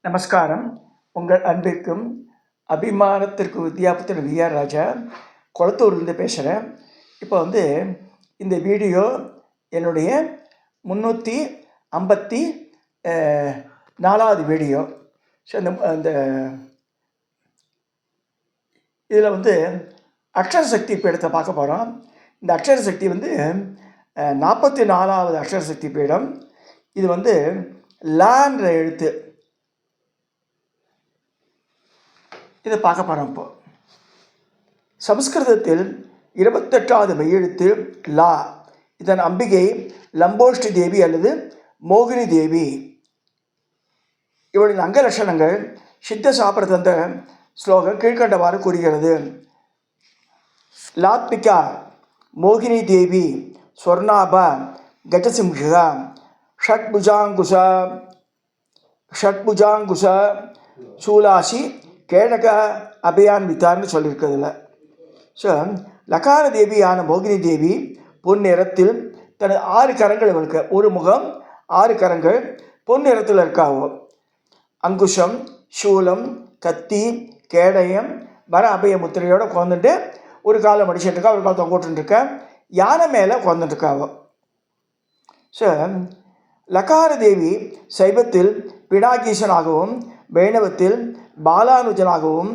நமஸ்காரம். உங்கள் அன்பிற்கும் அபிமானத்திற்கு வித்யாபுத்திர விஆர் ராஜா கொளத்தூர்லேருந்து பேசுகிறேன். இப்போ இந்த வீடியோ என்னுடைய 354வது வீடியோ. ஸோ அந்த இதில் அக்ஷர சக்தி பீடத்தை பார்க்க போகிறோம். இந்த அக்ஷர சக்தி 44வது அக்ஷர சக்தி பீடம். இது லான்ற எழுத்து. இதை பார்க்க போகிறோம். இப்போ சமஸ்கிருதத்தில் 28வது மெய்யெழுத்து லா. இதன் அம்பிகை லம்போஷ்டி தேவி அல்லது மோகினி தேவி. இவளின் அங்க லட்சணங்கள் சித்த சாப்பிரதந்த ஸ்லோகம் கீழ்கண்டவாறு கூறுகிறது. லாத்மிகா மோகினி தேவி ஸ்வர்ணாபா கஜசிம்ஹா ஷட்புஜாங்குஷ சூலாசி கேடக அபயான்வித்தார்னு சொல்லியிருக்கிறதுல. ஸோ லகார தேவியான மோகினி தேவி பொன் நிறத்தில் தனது 6 கரங்கள் இவளுக்கு, ஒரு முகம் 6 கரங்கள் பொன் நிறத்தில் இருக்காவோ. அங்குஷம் சூலம் கத்தி கேடயம் வர அபய முத்திரையோடு உட்காந்துட்டு ஒரு காலை மடிச்சிட்ருக்கா, ஒரு காலை தொங்கோட்டுருக்க, யானை மேலே உட்காந்துட்டுருக்காவோ. ஸோ லகார தேவி சைவத்தில் பினாகீசனாகவும் வைணவத்தில் பாலானுஜனாகவும்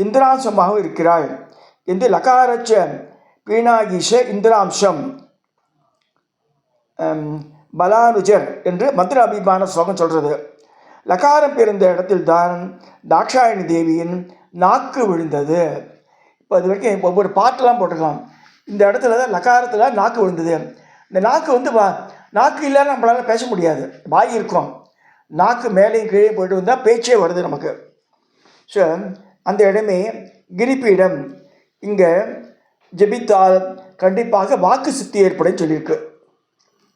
இந்திராம்சமாகவும் இருக்கிறாள் என்று லகாரச்ச பீனாகீஷ இந்திராம்சம் பலானுஜர் என்று மந்திர அபிமான ஸ்லோகம் சொல்கிறது. லகாரம் பிறந்த இடத்தில் தான் தாக்ஷாயணி தேவியின் நாக்கு விழுந்தது. இப்போ அது வரைக்கும் ஒவ்வொரு பாட்டெல்லாம் போட்டிருக்கோம். இந்த இடத்துல தான் லகாரத்தில் நாக்கு விழுந்தது. இந்த நாக்கு நாக்கு இல்லைன்னு நம்மளால் பேச முடியாது. வாய் இருக்கும், நாக்கு மேலேயும் கீழே போய்ட்டு வந்தால் பேச்சே வருது நமக்கு. ஸோ அந்த இடமே கிரிப்பீடம். இங்கே ஜபித்தால் கண்டிப்பாக வாக்கு சித்தி ஏற்படும் சொல்லியிருக்கு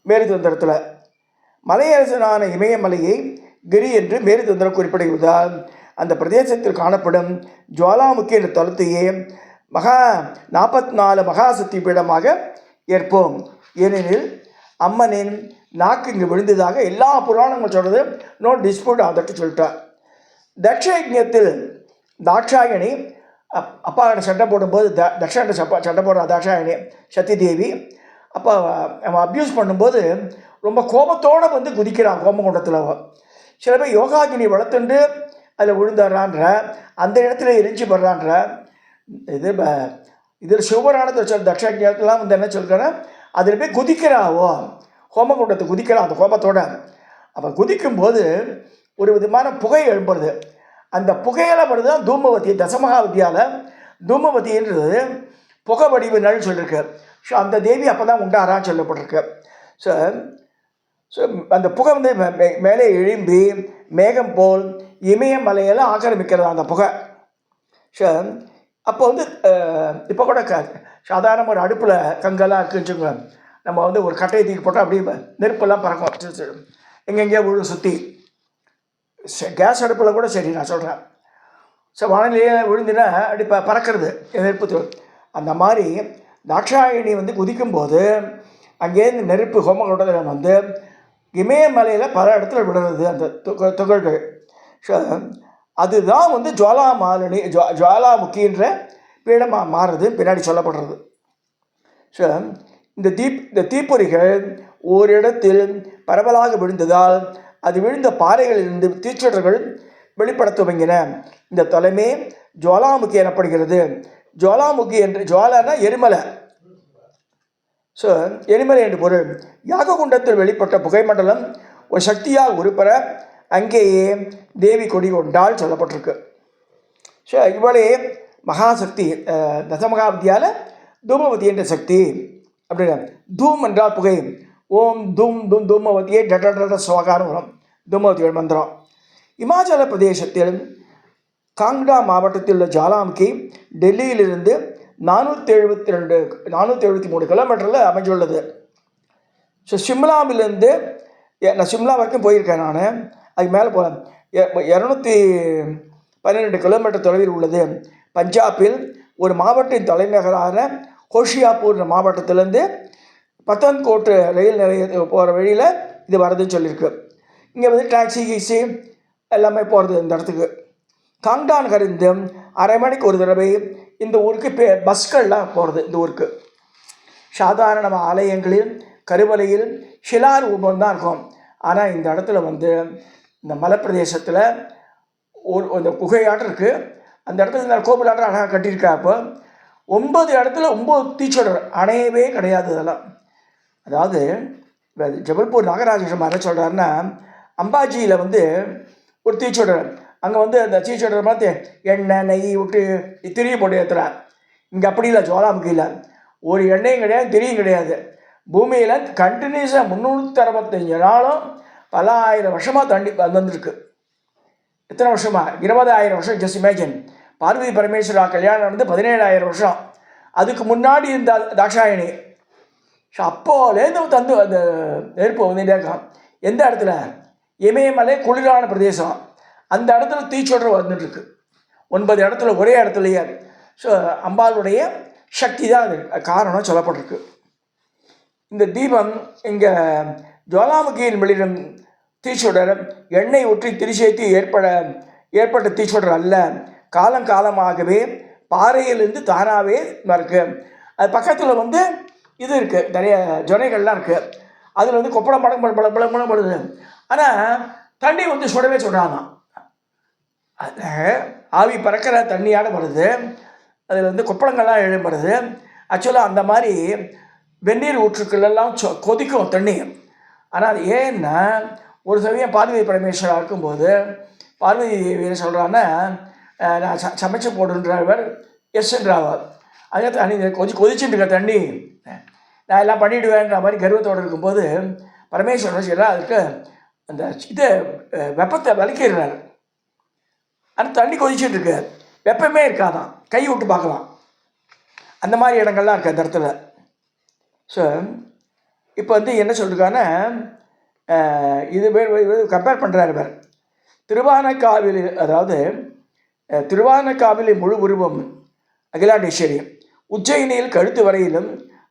மேருதந்திரத்தில். மலையரசனான இமயமலையை கிரி என்று மேருதந்திரம் குறிப்பிடுவதால் அந்த பிரதேசத்தில் காணப்படும் ஜுவாலாமுக்கி என்ற தலத்தையே 44 மகாசக்தி பீடமாக ஏற்போம். ஏனெனில் அம்மனின் நாக்கு இங்கே விழுந்ததாக எல்லா புராணங்களும் சொல்கிறது. நோ டிஸ்பியூட் அதற்கு சொல்லிட்டார். தட்சயஜத்தில் தாட்சாயணி அப்பாவோட சண்டை போடும்போது தட்சாண்ட சண்டை போடுற தாட்சாயணி சக்தி தேவி அப்போ அவன் அப்யூஸ் பண்ணும்போது ரொம்ப கோபத்தோடு குதிக்கிறான் கோமகுண்டத்தில். சில பேர் யோகாகினி வளர்த்துண்டு அதில் விழுந்துடுறான்ற, அந்த இடத்துல எரிஞ்சு படுறான்ற. இதில் சிவபுராணத்தை சொல் தட்சாயஜெல்லாம் என்ன சொல்கிறேன், அதில் போய் குதிக்கிறாவோ, ஹோமகுண்டத்தை குதிக்கிறான் அந்த கோபத்தோடு. அவன் குதிக்கும்போது ஒரு விதமான புகை எழும்புறது. அந்த புகையில் வருது தான் தூமவதி. தசமகா வித்யாவில் தூமவதின்றது புகை வடிவினல் சொல்லியிருக்கு. ஸோ அந்த தேவி அப்போ தான் உண்டாரான்னு சொல்லப்பட்டிருக்கு. ஸோ அந்த புகை மேலே எழும்பி மேகம் போல் இமயமலையெல்லாம் ஆக்கிரமிக்கிறது அந்த புகை. ஸோ அப்போ இப்போ கூட சாதாரண ஒரு அடுப்பில் கங்கெல்லாம் இருக்குன்னு வச்சுக்கோங்க. நம்ம ஒரு கட்டையை தூக்கி போட்டால் அப்படியே நெருப்பெல்லாம் பறக்கும், எங்கெங்கேயோ விழு சுற்றி. கேஸ் அடுப்பில் கூட சரி நான் சொல்கிறேன். ஸோ வானிலையே விழுந்துன்னா அப்படி பறக்கிறது நெருப்பு. அந்த மாதிரி தாட்சாயணி குதிக்கும்போது அங்கேருந்து நெருப்பு ஹோமகுண்டத்தில் இமயமலையில் பல இடத்துல விடுறது அந்த துகள்கள். ஸோ அதுதான் ஜுவாலாமாலினி ஜுவாலாமுக்கின்ற பீடமாக மாறுறது பின்னாடி சொல்லப்படுறது. ஸோ இந்த தீப்பொறிகள் ஓரிடத்தில் பரவலாக விழுந்ததால் அது விழுந்த பாறைகளிலிருந்து தீச்சுடர்கள் வெளிப்பட துவங்கின. இந்த தலைமை ஜுவாலாமுக்கி எனப்படுகிறது. ஜுவாலாமுக்கி என்று ஜுவாலானா எரிமலை. ஸோ எரிமலை என்று பொருள். யாககுண்டத்தில் வெளிப்பட்ட புகைமண்டலம் ஒரு சக்தியாக உருப்பெற அங்கேயே தேவி கொடி கொண்டால் சொல்லப்பட்டிருக்கு. ஸோ இவளே மகாசக்தி. தசமகா வித்யாவில் தூமவதி என்ற சக்தி அப்படின்னா, தூம் என்றால் புகை. ஓம் தூம் தூம் தூமவதியே டட சுவகாரம் வரும் தூமவதியோட மந்திரம். இமாச்சல பிரதேசத்தில் காங்டா மாவட்டத்தில் உள்ள ஜுவாலாமுக்கி டெல்லியிலிருந்து 473 கிலோமீட்டரில் அமைஞ்சுள்ளது. ஸோ சிம்லாவிலேருந்து நான் சிம்லா வரைக்கும் போயிருக்கேன். நான் அதுக்கு மேலே போகிறேன். 212 கிலோமீட்டர் தொலைவில் உள்ளது. பஞ்சாபில் ஒரு மாவட்டத்தின் தலைநகரான ஹோஷியாப்பூர் மாவட்டத்திலேருந்து பத்தான்கோட்டு ரயில் நிலைய போகிற வழியில் இது வரதுன்னு சொல்லியிருக்கு. இங்கே டாக்ஸி கீசி எல்லாமே போகிறது இந்த இடத்துக்கு. காங்டான் கரிந்து அரை மணிக்கு ஒரு தடவை இந்த ஊருக்கு பஸ்கள்லாம் போகிறது இந்த ஊருக்கு. சாதாரண ஆலயங்களில் கருவறையில் சிலாரூபம் தான் இருக்கும். ஆனால் இந்த இடத்துல வந்து இந்த மலைப்பிரதேசத்தில் இந்த குகையாட்டம் இருக்குது. அந்த இடத்துல இந்த கோவிலாட்டம் அழகாக கட்டியிருக்கா. அப்போ 9 இடத்துல 9 தீச்சொடர் அணையவே கிடையாது. அதெல்லாம் அதாவது ஜபல்பூர் நாகராஜன் என்ன சொல்கிறாருன்னா, அம்பாஜியில் வந்து ஒரு தீச்சொடர், அங்கே வந்து அந்த தீச்சொடர் பார்த்து எண்ணெய் நெய் விட்டு திரிய போட்டு ஏற்றுறான். இங்கே அப்படி இல்லை. ஜுவாலாமுகியில் ஒரு எண்ணெயும் கிடையாது, திரியும் கிடையாது. பூமியில் கண்டினியூஸாக 365 நாளும் பல ஆயிரம் வருஷமாக தண்ணி வந்துருக்கு. எத்தனை வருஷமா? 20,000 வருஷம். Just imagine. பார்வதி பரமேஸ்வரா கல்யாணம் நடந்து 17,000 வருஷம். அதுக்கு முன்னாடி இந்த தாட்சாயணி. ஸோ அப்போலேருந்து தந்து அந்த நெருப்பு வந்துட்டே இருக்கான். எந்த இடத்துல? இமயமலை குளிரான பிரதேசம். அந்த இடத்துல தீச்சொடர் வந்துட்டுருக்கு 9 இடத்துல ஒரே இடத்துலையே. ஸோ அம்பாளுடைய சக்தி தான் அது காரணம் சொல்லப்பட்டிருக்கு. இந்த தீபம் இங்கே ஜுவாலாமுகியில் வெளியிடும் தீச்சொடர் எண்ணெய் ஊற்றி திரிசேத்தி ஏற்பட்ட தீச்சொடர் அல்ல. காலங்காலமாகவே பாறையிலிருந்து தானாகவே இருக்குது. அது பக்கத்தில் வந்து இது இருக்குது, நிறைய ஜொனைகள்லாம் இருக்குது. அதில் வந்து கொப்பளம் படம் படுது. ஆனால் தண்ணி வந்து சுடவே சுடாதான். அது ஆவி பறக்கிற தண்ணியால் வருது. அதில் வந்து கொப்பளங்கள்லாம் எழும்படுது. ஆக்சுவலாக அந்த மாதிரி வெந்நீர் ஊற்றுக்களெல்லாம் கொதிக்கும் தண்ணி. ஆனால் அது ஏன்னா ஒரு சமயம் பார்வதி பரமேஸ்வரா இருக்கும்போது பார்வதி என்ன சொல்கிறான்னா, நான் சமைச்சு போடுன்றவர் எஸ்ன்றாவர். அதே தண்ணி கொதிச்சுட்டு இருக்க தண்ணி நான் எல்லாம் பண்ணிவிடுவேன்ற மாதிரி கர்வத்தோடு இருக்கும்போது பரமேஸ்வரன் செய்யலாம் அதுக்கு அந்த இதை வெப்பத்தை விளக்கிடுறாரு. ஆனால் தண்ணி கொதிச்சுட்டு இருக்கு, வெப்பமே இருக்காதான். கை விட்டு பார்க்கலாம். அந்த மாதிரி இடங்கள்லாம் இருக்குது அந்த இடத்துல. ஸோ இப்போ வந்து என்ன சொல்லிருக்காங்கன்னா, இது கம்பேர் பண்ணுறாரு பேர். திருவானைக்காவிலி, அதாவது திருவானைக்காவிலி முழு உருவம் அகிலாண்டேஸ்வரி, உஜ்ஜயினியில் கழுத்து வரையிலும்,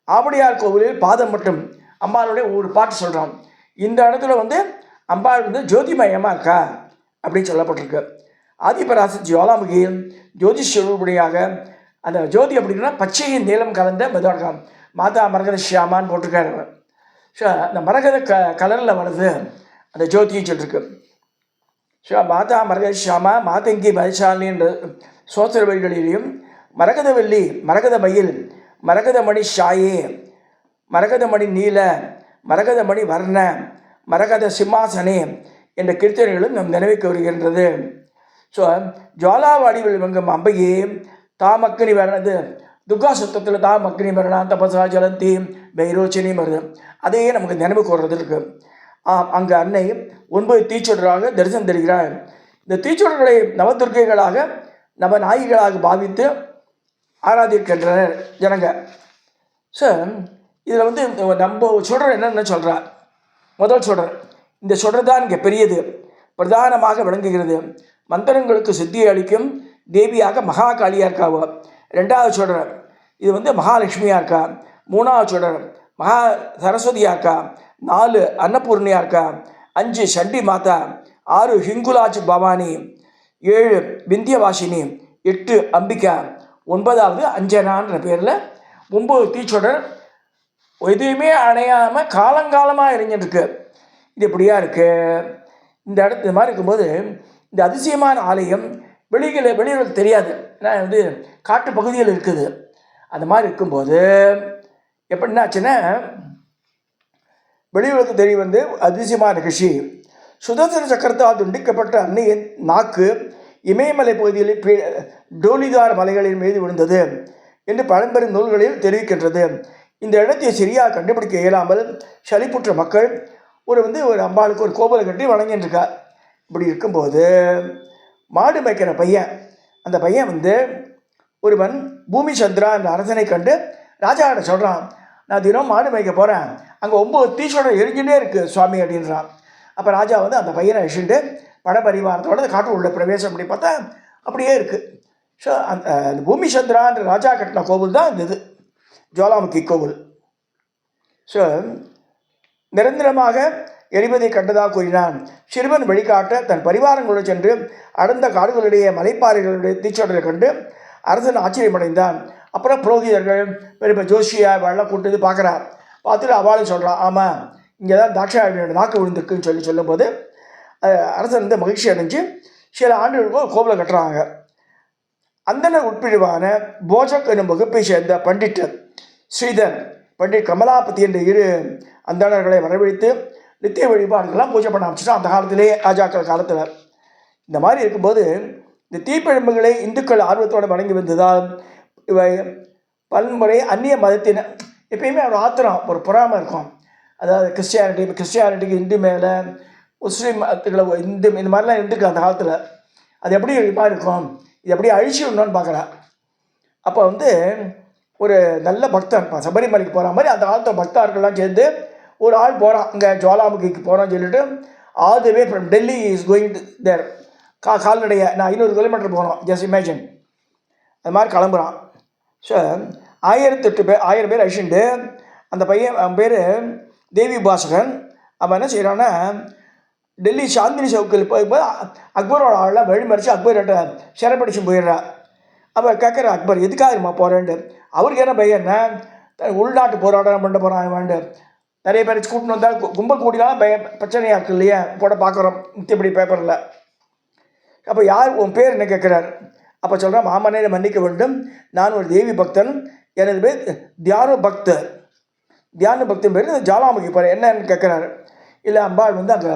ஆவடியார் கோவிலில் பாதம் மட்டும் அம்பாளுடைய ஒரு பாட்டு சொல்கிறான். இந்த இடத்துல வந்து அம்பாள் வந்து ஜோதிமயமாக இருக்கா அப்படின்னு சொல்லப்பட்டிருக்கு. ஆதிபராச ஜுவாலாமுகியில் ஜோதி ஸ்வரூபிணியாக, அந்த ஜோதி அப்படின்னா பச்சையின் நீளம் கலந்த மெதுவாக மாதா மரகத ஷியாமான்னு போட்டிருக்காரு. ஸோ அந்த மரகத கலரில் வருது அந்த ஜோதின்னு சொல்லியிருக்கு. ஸோ மாதா மரகத ஷியாமா மாதங்கி மதிசாலின்ற சோத்திர வழிகளிலையும் மரகதவல்லி, மரகத மயில், மரகதமணி ஷாயே, மரகதமணி நீல, மரகதமணி வர்ண, மரகத சிம்மாசனே என்ற கீர்த்தனைகளும் நம் நினைவுக்கு வருகின்றது. ஸோ ஜுவாலா வடிவில் வங்கும் அம்பையே தாமக்கினி வரணது, துர்கா சுத்தத்தில் தாமக்கினி வரணா தபசா ஜலந்தி பைரோச்சினியும் வருது. அதையே நமக்கு நினைவுக்கு வர்றது இருக்குது. அங்கே அன்னை 9 தீச்சொடராக தரிசனம் தருகிறார். இந்த தீச்சொடர்களை நவதுர்க்கைகளாக நவநாயிகளாக பாவித்து ஆராதிக்கின்றனர் ஜனங்க. ஸோ இதில் வந்து நம்ம சொல்கிற என்னென்ன சொல்கிறார். முதல் சொல்கிறேன், இந்த சொல்கிறது தான் இங்கே பெரியது, பிரதானமாக விளங்குகிறது. மந்திரங்களுக்கு சித்தியை அளிக்கும் தேவியாக மகா காளியாக இருக்காவோ. 2வது சொல்கிறேன், இது வந்து மகாலட்சுமியாக இருக்கா. 3வது சொல்கிறேன், மகா சரஸ்வதியாக இருக்கா. 4 அன்னபூர்ணியாக இருக்கா. 5 சண்டி மாதா. 6 ஹிங்குலாஜ் பவானி. 7 விந்தியவாசினி. 8 அம்பிகா. 9வது அஞ்சனான்ற பேரில் 9 தீச்சொடர் எதுவுமே அணையாமல் காலங்காலமாக எரிஞ்சிருக்கு. இது எப்படியா இருக்குது இந்த இடத்து மாதிரி இருக்கும்போது. இந்த அதிசயமான ஆலயம் வெளியில் தெரியாது, ஏன்னா வந்து காட்டு பகுதியில் இருக்குது. அந்த மாதிரி இருக்கும்போது எப்படின்னாச்சுன்னா வெளியுலகு தெரிய வந்து அதிசயமான நிகழ்ச்சி. சுதந்திர சக்கரத்தால் துண்டிக்கப்பட்ட அன்னையின் நாக்கு இமயமலை பகுதியில் டோலிதார் மலைகளின் மீது விழுந்தது என்று பழம்பெரும் நூல்களில் தெரிவிக்கின்றது. இந்த இடத்தை சரியாக கண்டுபிடிக்க இயலாமல் சலிப்புற்ற மக்கள் ஒரு அம்பாளுக்கு ஒரு கோபுரை கட்டி வணங்கிட்டுருக்கார். இப்படி இருக்கும்போது மாடு மேய்க்கிற பையன், அந்த பையன் ஒருவன் பூமி சந்திரா என்ற அரசனை கண்டு ராஜாவோட சொல்கிறான், நான் தினம் மாடு மேய்க்க போகிறேன், அங்கே 9 தீச்சொடர் எரிஞ்சுட்டே இருக்குது சுவாமி அப்படின்றான். அப்போ ராஜா அந்த பையனை அழிச்சுட்டு படபரிவாரத்தோட அந்த காட்டு உள்ள பிரவேசம் அப்படி பார்த்தா அப்படியே இருக்குது. ஸோ அந்த பூமி சந்திரான்ற ராஜா கட்டின கோவில் தான் இந்த இது ஜுவாலாமுகி கோவில். ஸோ நிரந்தரமாக எரிவதை கண்டதாக கூறினான். சிறுவன் வழிகாட்ட தன் பரிவாரங்களுடன் சென்று அடர்ந்த காடுகளுடைய மலைப்பாறைகளுடைய தீச்சொடரை கண்டு அரசன் ஆச்சரியமடைந்தான். அப்புறம் புரோகிதர்கள் பெரிய ஜோஷியா வெள்ளம் கூட்டு பார்க்குறான். பார்த்துட்டு அவளும் சொல்கிறான், ஆமாம் இங்கே தான் தாட்சாயணியோட நாக்கு விழுந்திருக்குன்னு சொல்லும்போது அரசன் வந்து மகிழ்ச்சி அடைஞ்சு சில ஆண்டுகளுக்கும் கோவிலை கட்டுறாங்க. அந்தன உட்பிரிவான போஜக் என்னும் வகுப்பை சேர்ந்த பண்டிட் ஸ்ரீதர், பண்டிட் கமலாபதி என்ற இரு அந்தணர்களை வரவழைத்து நித்திய வழிபாடுகள்லாம் பூஜை பண்ண ஆரம்பிச்சிட்டோம் அந்த காலத்திலே, ராஜாக்கள் காலத்தில். இந்த மாதிரி இருக்கும்போது இந்த தீப்பிழம்புகளை இந்துக்கள் ஆர்வத்தோடு வணங்கி வந்ததால் இவை பல்முறை அந்நிய மதத்தின எப்பயுமே ஒரு ஆத்திரம், ஒரு பொறாமை இருக்கும். அதாவது கிறிஸ்டியானிட்டிக்கு இந்து மேலே, முஸ்லீம் மதத்துக்களை இந்து, இந்த மாதிரிலாம் இருந்துருக்கு அந்த காலத்தில். அது எப்படி மாதிரி இருக்கும், இது எப்படி அழிச்சு விடணும்னு பார்க்குறான். அப்போ வந்து ஒரு நல்ல பக்தன் சபரிமலைக்கு போகிற மாதிரி அந்த காலத்தில் பக்தர்கள்லாம் சேர்ந்து ஒரு ஆள் போகிறான், இங்கே ஜுவாலாமுகிக்கு போகிறான்னு சொல்லிட்டு all the way from Delhi is going there. கால்நடைய நான் 500 கிலோமீட்டர் போனோம், ஜஸ்ட் இமேஜின். அது மாதிரி கிளம்புறான். ஸோ 1008 பேர் அழிச்சுட்டு அந்த பையன், அவன் பேர் தேவி பாசகன். அவன் என்ன செய்கிறான்னா டெல்லி சாந்தினி சவுக்கில் போகும்போது அக்பரோட ஆளெலாம் வழிமறித்து அக்பர்கிட்ட சிறைப்படிச்சு போயிடுறான். அவன் கேட்குற, அக்பர் எதுக்காக போகிறேன்ட்டு. அவருக்கு என்ன பையன், உள்நாட்டு போராட்டம் பண்ண போகிறான் வேண்டு. நிறைய பேர் கூட்டின்னு வந்தால் கும்பல் கூட்டினாலும் பிரச்சனையாக இருக்குது இல்லையா, போட பார்க்குறோம் நித்தியப்படி பேப்பரில். அப்போ யார் உன் பேர் என்ன கேட்குறார். அப்போ சொல்கிறான், மாமனே மன்னிக்க வேண்டும், நான் ஒரு தேவி பக்தன், எனது பேர் தியான பக்தர். தியான பக்தன் பேர் ஜாலாமுகி போகிறேன். என்னன்னு கேட்குறாரு. இல்லை, அம்பாள் வந்து அங்கே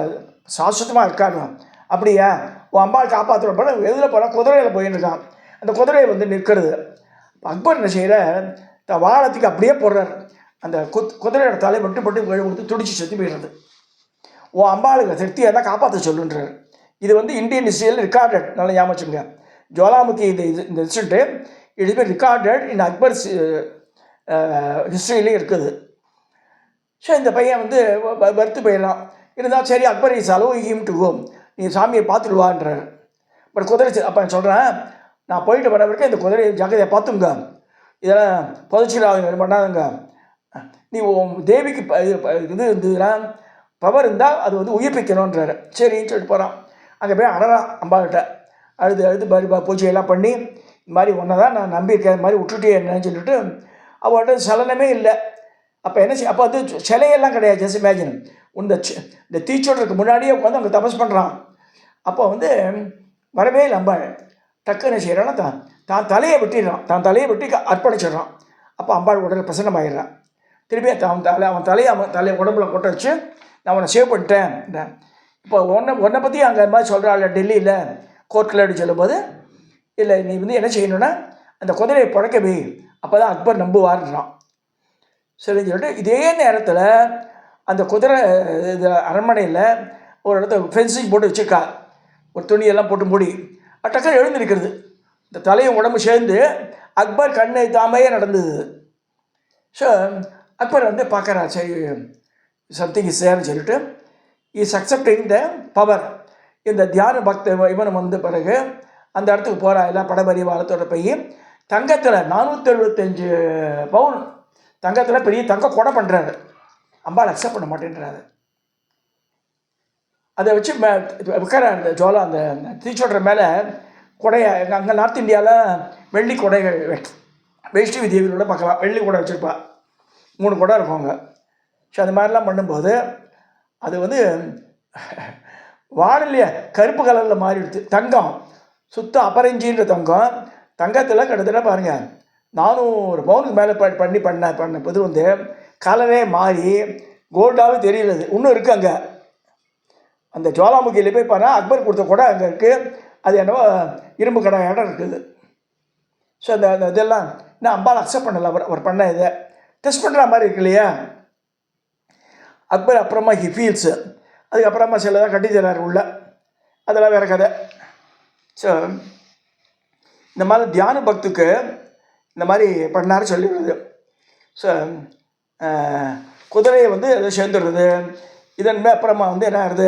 சாஸ்வதமாக இருக்காடுறான். அப்படியா, உன் அம்பாள் காப்பாற்றுற போல எதில் போகிறான், குதிரையில் போயின்னு இருக்கான். அந்த குதிரையை வந்து நிற்கிறது. அக்பர் என்ன செய்கிற, வாழத்துக்கு அப்படியே போடுறார். அந்த குதிரையோட தலை மட்டும் கொடுத்து துடிச்சு செத்து போயிடுறது. உன் அம்பாளுக்கு சக்தியாக தான் காப்பாற்ற சொல்லுன்றார். இது வந்து இந்தியன் ஹிஸ்ட்ரியில் ரெக்கார்டட், நல்லா ஞாபகிச்சுங்க. ஜுவாலாமுகி இந்த incident it is been recorded in Akbar ஹிஸ்ட்ரியிலே இருக்குது. ஸோ இந்த பையன் வந்து வருத்து போயிடலாம். இருந்தால் சரி, Akbar is allow him to go, நீ சாமியை பார்த்துடுவான்றார். பட் குதிரை, அப்போ சொல்கிறேன், நான் போயிட்டு வர வரைக்கும் இந்த குதிரையை ஜாக்கிரதையை பார்த்துங்க, இதெல்லாம் புதைச்சிடாதுங்க, பண்ணாதுங்க. நீ தேவிக்கு இது இருந்ததுன்னா பவர் இருந்தால் அது வந்து உயிர்ப்பிக்கணுன்றார். சரின்னு சொல்லிட்டு போகிறான். அங்கே போய் அழறான் அம்பாக்கிட்ட. அழுது பூஜையெல்லாம் பண்ணி, இந்த மாதிரி ஒன்றை தான் நான் நம்பியிருக்கேன், இந்த மாதிரி விட்டுட்டே என்னன்னு சொல்லிட்டு அவள்கிட்ட சலனமே இல்லை. அப்போ என்ன செய்ய, அப்போ வந்து சிலையெல்லாம் கிடையாது, ஜஸ்ட் இமேஜின். இந்த தீச்சோடுறதுக்கு முன்னாடியே உட்காந்து அங்கே தபஸ் பண்ணுறான். அப்போ வந்து வரவே இல்லை அம்பாள். டக்குன்னு செய்கிறான்னா தான் தலையை வெட்டிடுறான், தான் தலையை வெட்டி அர்ப்பணிச்சிடுறான். அப்போ அம்பாள் உடனே பிரசன்னமாகிடுறான். திருப்பி அவன் தலையை உடம்புல கொட்ட வச்சு, நான் அவனை சேவ் பண்ணிட்டேன். இப்போ உன்னை பற்றி அங்கே மாதிரி சொல்கிறாள் டெல்லியில் கோர்ட்டில் அப்படி சொல்லும்போது, இல்லை நீ வந்து என்ன செய்யணுன்னா அந்த குதிரையை புழைக்கவே, அப்போ தான் அக்பர் நம்புவார்ன்றான். சரின்னு சொல்லிட்டு இதே நேரத்தில் அந்த குதிரை இது அரண்மனையில் ஒரு இடத்துல ஃபென்சிங் போட்டு வச்சுருக்கா, ஒரு துணியெல்லாம் போட்டு மூடி. டக்குன்னு எழுந்திருக்கிறது. இந்த தலையும் உடம்பு சேர்ந்து அக்பர் கண்ணை தாமையே நடந்தது. ஸோ அக்பர் வந்து பார்க்குறா, சரி சம்திங் இஸ் சேர்ன்னு சொல்லிட்டு இஸ் அக்செப்டிங் த பவர். இந்த தியான பக்த இவன் வந்த பிறகு அந்த இடத்துக்கு போகிறா, எல்லாம் படபரிவாரத்தோட போய் தங்கத்தில் 475 பவுன் தங்கத்தில் பெரிய தங்க கொடை பண்ணுறாரு. அம்பாள் அக்செப்ட் பண்ண மாட்டேன்றாரு. அதை வச்சு வைக்கிற அந்த ஜோலா அந்த தீச்சோடுற மேலே கொடையை, அங்கே நார்த் இந்தியாவில் வெள்ளி கொடைகள் வைஷ்ணவி தேவியோட பார்க்கலாம், வெள்ளி கொடை வச்சுருப்பா, 3 கொடை இருக்கும் அங்கே. ஸோ அந்த மாதிரிலாம் பண்ணும்போது அது வந்து வானிலையே கருப்பு கலரில் மாறிடுது. தங்கம் சுத்தம் அபரஞ்சின்ற தங்கம், தங்கத்தில் கிட்டத்தட்ட பாருங்கள் 400 பவுனுக்கு மேலே பண்ண இது வந்து கலரே மாறி கோல்டாகவே தெரியல. இன்னும் இருக்குது அங்கே அந்த ஜுவாலாமுகியில் போய் பாருங்கள், அக்பர் கொடுத்த கூட அங்கே இருக்குது. அது என்னவோ இரும்பு கடை இடம் இருக்குது. ஸோ அந்த இதெல்லாம் இன்னும் அம்பாள் அக்செப்ட் பண்ணலை. அவர் பண்ண இதை டெஸ்ட் பண்ணுற மாதிரி இருக்கு இல்லையா. அக்பர் அப்புறமா ஹி ஃபீல்ஸு, அதுக்கப்புறமா சிலதான் கட்டி தரார் உள்ள, அதெல்லாம் வேறு கதை. ஸோ இந்த மாதிரி தியான பக்துக்கு இந்த மாதிரி பண்ணாரு சொல்லிடுறது. ஸோ குதிரையை வந்து அதை சேர்ந்துடுறது. இதன் அப்புறமா வந்து என்ன ஆகுது,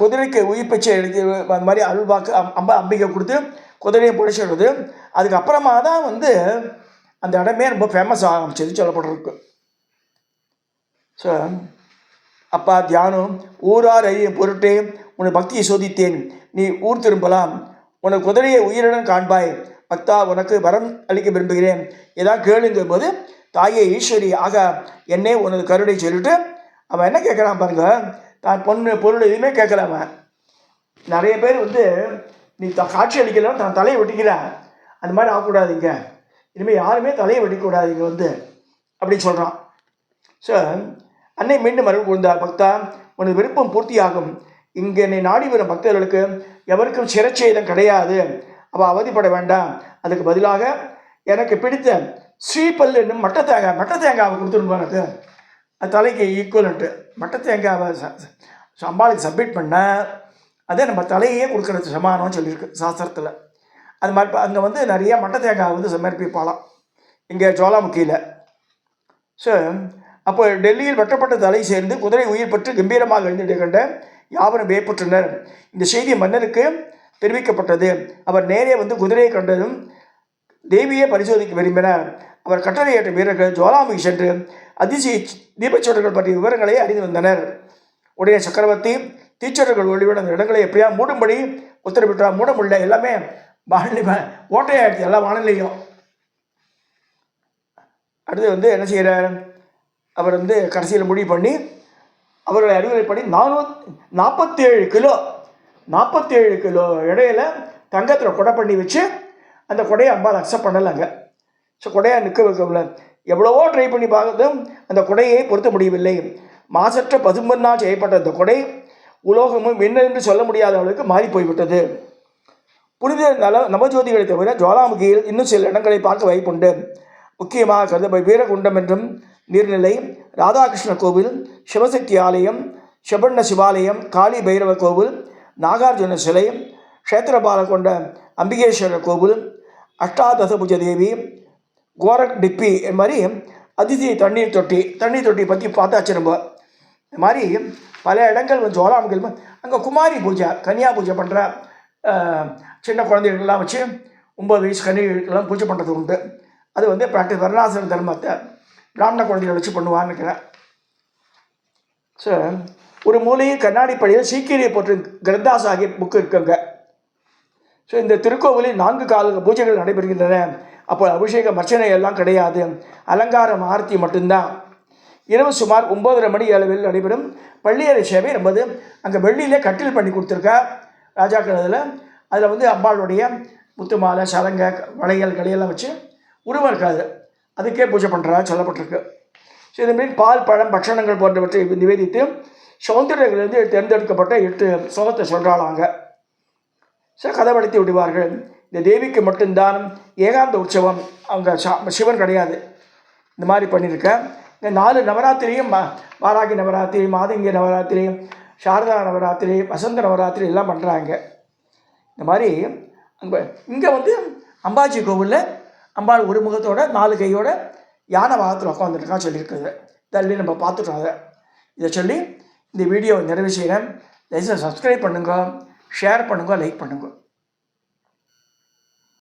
குதிரைக்கு உயிர் பிச்சை எடுத்து அந்த மாதிரி அல்வாக்கு அம்பிகை கொடுத்து குதிரையை பிடிச்சிடுறது. அதுக்கப்புறமா தான் வந்து அந்த இடமே ரொம்ப ஃபேமஸ் ஆரம்பிச்சது சொல்லப்பட்டிருக்கு. ஸோ அப்பா தியானம் ஊரார் அறிய பொருட்டே உன்னை பக்தியை சோதித்தேன். நீ ஊர் திரும்பலாம். உனக்கு குதிரையை உயிருடன் காண்பாய். பக்தா உனக்கு வரம் அளிக்க விரும்புகிறேன். ஏதாவது கேளுங்கும் போது தாயே ஈஸ்வரி ஆக என்னே உனது கருணை சொல்லிட்டு அவன் என்ன கேட்குறான் பாருங்க. தான் பொண்ணு பொருள் எதுவுமே கேட்கல அவன். நிறைய பேர் வந்து நீ காட்சி அளிக்கலாம் தான் தலையை வெட்டிக்கிறான். அந்த மாதிரி ஆகக்கூடாதுங்க. இனிமேல் யாருமே தலையை வெட்டிக்கூடாதுங்க வந்து அப்படின்னு சொல்கிறான். ஸோ அன்னை மீண்டும் அருள் கூர்ந்தார். பக்தா உனது விருப்பம் பூர்த்தியாகும். இங்கே என்னை நாடி வரும் பக்தர்களுக்கு எவருக்கும் சிரச்சேதம் கிடையாது. அவள் அவதிப்பட வேண்டாம். அதுக்கு பதிலாக எனக்கு பிடித்த ஸ்ரீபல் என்னும் மட்டை தேங்காவை கொடுத்துருப்போம். எனக்கு அது தலைக்கு ஈக்குவலன்ட்டு மட்டை தேங்காவை அம்பாளுக்கு சப்மிட் பண்ண அதே நம்ம தலையே கொடுக்குறது சமானம்னு சொல்லியிருக்கு சாஸ்திரத்தில். அது மாதிரி அங்கே வந்து நிறையா மட்டை தேங்காய் வந்து சமர்ப்பிப்பாளாம் இங்கே ஜுவாலாமுக்கியில். ஸோ அப்போ டெல்லியில் வெட்டப்பட்ட தலை சேர்ந்து குதிரை உயிர் பெற்று கம்பீரமாக எழுந்திட கண்ட யாவரும் வியப்புற்றனர். இந்த செய்தி மன்னருக்கு தெரிவிக்கப்பட்டது. அவர் நேரே வந்து குதிரையை கண்டதும் தேவியை பரிசோதிக்க விரும்பினார். அவர் கட்டளையேற்ற வீரர்கள் ஜுவாலாமுகி சென்று அதிசய தீபச்சோடர்கள் பற்றிய விவரங்களை அறிந்து வந்தனர். உடனே சக்கரவர்த்தி தீச்சர்கள் ஒளிவிட அந்த இடங்களை எப்படியா மூடும்படி உத்தரவிட்டார். மூட முடியல, எல்லாமே ஓட்டையாயிடுச்சு எல்லா வானிலையும். அடுத்து வந்து என்ன செய்கிறார் அவர் வந்து கடைசியில் முடிவு பண்ணி அவர்களை அறிவுரைப்படி 47 கிலோ இடையில தங்கத்தில் கொடை பண்ணி வச்சு அந்த கொடையை அம்பாள் அக்செப்ட் பண்ணலைங்க. ஸோ கொடையாக நிற்க வைக்கல. எவ்வளவோ ட்ரை பண்ணி பார்த்ததும் அந்த கொடையை பொருத்த முடியவில்லை. மாசற்ற பசும்பொன்னால் செய்யப்பட்ட அந்த கொடை உலோகமும் என்னென்று சொல்ல முடியாத அளவுக்கு மாறி போய்விட்டது. புனித நவஜோதிகளை தவிர ஜுவாலாமுகியில் இன்னும் சில இடங்களை பார்க்க வாய்ப்புண்டு. முக்கியமாக கருதப்படும் வீரகுண்டம் என்றும் நீர்நிலை, ராதாகிருஷ்ண கோவில், சிவசக்தி ஆலயம், செபண்ண சிவாலயம், காளி பைரவ கோவில், நாகார்ஜுன சிலை, க்ஷேத்திரபால கொண்ட அம்பிகேஸ்வரர் கோவில், அஷ்டாதசபுஜ தேவி, கோரக் டிப்பி, இது மாதிரி அதிதி தண்ணீர் தொட்டி பற்றி பார்த்தாச்சு நம்ம. இது மாதிரி பல இடங்கள் ஜுவாலாமுகில். அங்கே குமாரி பூஜை, கன்னியா பூஜை பண்ணுற சின்ன குழந்தைகள்லாம் வச்சு 9 வயசு கன்னிகளுக்கெல்லாம் பூஜை பண்ணுறது உண்டு. அது வந்து ப்ராக்டிஸ் வர்ணாசிரம தர்மத்தை பிராமண குழந்தைகளை வச்சு பண்ணுவான்னு இருக்கிறேன். ஸோ ஒரு மூலையில் கண்ணாடி படியில் சீக்கிரிய போற்று கிரந்தா சாஹிப் புக்கு இருக்குங்க. ஸோ இந்த திருக்கோவிலில் 4 கால பூஜைகள் நடைபெறுகின்றன. அப்போ அபிஷேகம் அர்ச்சனை எல்லாம் கிடையாது, அலங்காரம் ஆர்த்தி மட்டும்தான். இரவு சுமார் 9:30 மணி அளவில் நடைபெறும் பள்ளியறை சேவை என்பது அங்கே வெள்ளியிலே கட்டில் பண்ணி கொடுத்துருக்கா ராஜாக்கள். அதில் வந்து அம்பாளுடைய முத்து மாலை, சலங்க, வளையல், கடையெல்லாம் வச்சு உருவம் இருக்காது, அதுக்கே பூஜை பண்ணுறதா சொல்லப்பட்டிருக்கு. ஸோ இதுமாரி பால், பழம், பட்சணங்கள் போன்றவற்றை நிவேதித்து சௌந்தரியங்களிலிருந்து தேர்ந்தெடுக்கப்பட்ட 8 சோகத்தை சொல்கிறாளாங்க. ஸோ கதைப்படுத்தி விடுவார்கள். இந்த தேவிக்கு மட்டும்தான் ஏகாந்த உற்சவம், அவங்க சிவன் கிடையாது. இந்த மாதிரி பண்ணியிருக்கேன். இந்த 4 நவராத்திரியும் வாராகி நவராத்திரி, மாதங்கி நவராத்திரி, சாரதா நவராத்திரி, வசந்த நவராத்திரி எல்லாம் பண்ணுறாங்க. இந்த மாதிரி அங்கே இங்கே வந்து அம்பாஜி கோவிலில் அம்பாள் ஒரு முகத்தோட 4 கையோட யானை வாகத்தில் உட்காந்துருக்கான்னு சொல்லியிருக்குது. இதெல்லாம் நம்ம பார்த்துட்டோம். இதை சொல்லி இந்த வீடியோவை நிறைவு செய்கிறேன். தயவுசெய்து சப்ஸ்கிரைப் பண்ணுங்க, ஷேர் பண்ணுங்க, லைக் பண்ணுங்க.